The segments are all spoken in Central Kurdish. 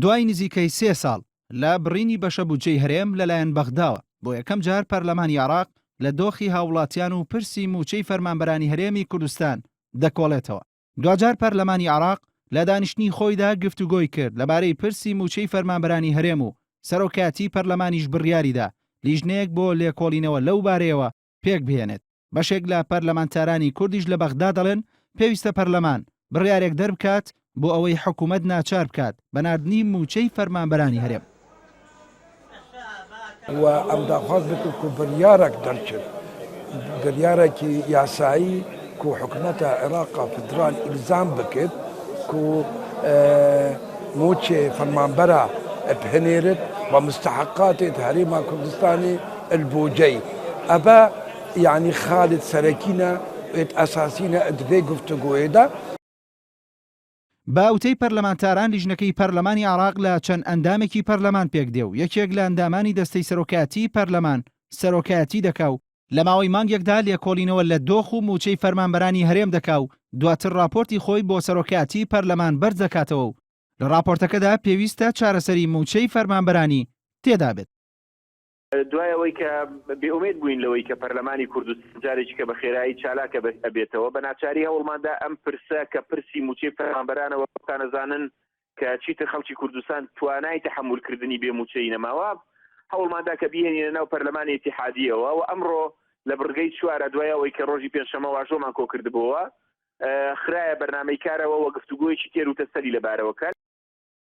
دوای نزیکەی 3 ساڵ لە بڕینی بەشە بودجەی هەرێم لەلایەن بەغداوە بۆ یەکەم جار پەرلەمانی عێراق لە دۆخی هاوڵاتیان و پرسی موچەی فەرمانبەرانی هەرێمی کوردستان دەکۆڵێتەوە. دوجار پەرلەمانی عێراق لە دانیشتنی خۆیدا گفتوگۆی کرد لەبارەی پرسی موچەی فەرمانبەرانی هەرێم و سەرۆکاتی پەرلەمانیش بڕیاریدا لیژنەیەک بۆ لێکۆڵینەوە لەو بارەیەوە پێک بهێنێت. بەشێک لە پەرلەمانتارانی کوردیش لە بەغدا دەڵێن پێویستە پەرلەمان بڕیارێک دەربکات بۆ ئەوەی حکوومەت ناچار بکات بەناردنی موچەی فەرمانبەرانی هەرێم. و ئەم داخواز بکرد و بڕیارێک دەرچێت بڕیارێکی یاسایی کو حکوومەتە عێراقا فدرال ئیلزام بکرد کو موچێ فەرمانبەرە بهێنێرێت بە مستحقاتی هەرێما کوردستانی البوجەی ئەبە یعنی خالد سەرەکینە ئەساسینە ئەدبێ گفتوگۆیەدا. باوتەی پەرلەمانتاران لیژنەکەی پەرلەمانی عێراق لە چەند ئەندامێکی پەرلەمان پێک دێ و یەکێک لە ئەندامانی دەستەی سەرۆکاتی پەرلەمان سەرۆکاتی دەکا و لە ماوەی مانگێکدا لێکۆڵینەوە لە دۆخ و موچەی فەرمانبەرانی هەرێم دەکا و دواتر راپۆرتی خۆی بۆ سەرۆکاتی پەرلەمان بەرز دەکاتەوە و لە راپۆرتەکەدا پێویستە چارەسەری موچەی فەرمانبەرانی تێدا بێت. دوای ئەوەی کە بێئومێد بووین لەوەی کە پەرلەمانی کوردستان جارێکی کە بە خێرایی چالاکە ئەبێتەوە بە ناچاری هەوڵماندا ئەم پرسە کە پرسی موچەی فەرمانبەرانەوە تانەزانن کە چیتر خەڵکی کوردستان توانای تەحملکردنی بێ موچەی نەماوە هەوڵماندا کە بهێنینە ناو پەرلەمانی ئیتیحادیەوە و ئەمڕۆ لە بڕگەی چوارە دوای ئەوەی کە ڕۆژی پێنجشەممە واژۆمان کۆ کردبووە خراە بەرنامەی کارەوە و گفتوگۆیەکی تێر و تەسەلی لەبارەوە کرد.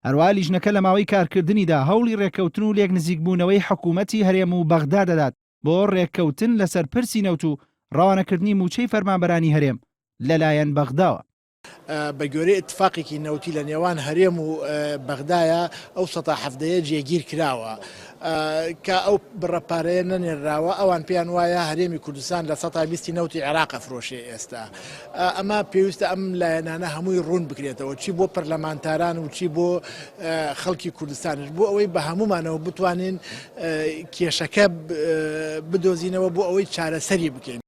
هەروە لیژنەکە لە ماوەی کارکردنیدا هەوڵی ڕێککەوتن و لێک نزیکبوونەوەی حکوومەتی هەرێم و بەغدا دەدات بۆ ڕێککەوتن لەسەر پرسی نەوت و ڕاوانەکردنی موچەی فەرمانبەرانی هەرێم لەلایەن بەغداوە. بە گوێرەی اتفاقێکی نەوتی لە نێوان هەرێم و بەغدایە ئەو ١٧ جێگیر کراوە کە ئەو بڕەپارەیە نەنێراوە ئەوان پێیان وایە هەرێمی کوردستان لە ١٢٠ نەوتی عێراق فرۆشێ ئێستا. ئەمە پێویستە ئەم لایەنانە هەمووی ڕوون بکرێتەوە چی بۆ پەرلەمانتاران و چی بۆ خەڵکی کوردستانش بۆ ئەوەی بە هەمومانەوە بتوانین کێشەکە بدۆزینەوە بۆ ئەوەی چارەسەری بکەین.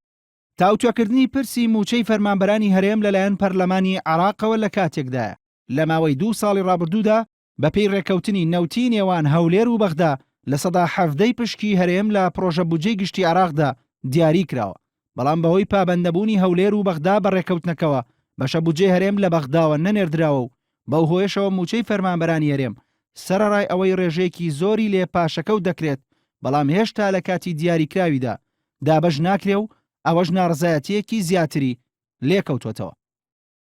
تاوتوێکردنی پرسی موچەی فەرمانبەرانی هەرێم لەلایەن پەرلەمانی عێراقەوە لە کاتێکدایە لە ماوەی 2 ساڵی ڕابردوودا بەپێی ڕێککەوتنی نەوتی نێوان هەولێر و بەغدا لە ١٧ پشکی هەرێم لە پرۆژە بودجەی گشتی عێراقدا دیاری کراوە. بەڵام بەهۆی پابەندەبوونی هەولێر و بەغدا بە ڕێککەوتنەکەوە بەشە بودجەی هەرێم لە بەغداوە نەنێردراوە و بەو هۆیشەوە موچەی فەرمانبەرانی هەرێم سەرەڕای ئەوەی ڕێژەیەکی زۆری لێ پاشەکەوت دەکرێت بەڵام هێشتا لە کاتی دیاریکراویدا دابەش ناکرێ و ئەوەش ناڕزایەتیەکی زیاتری لێکەوتوێتەوە.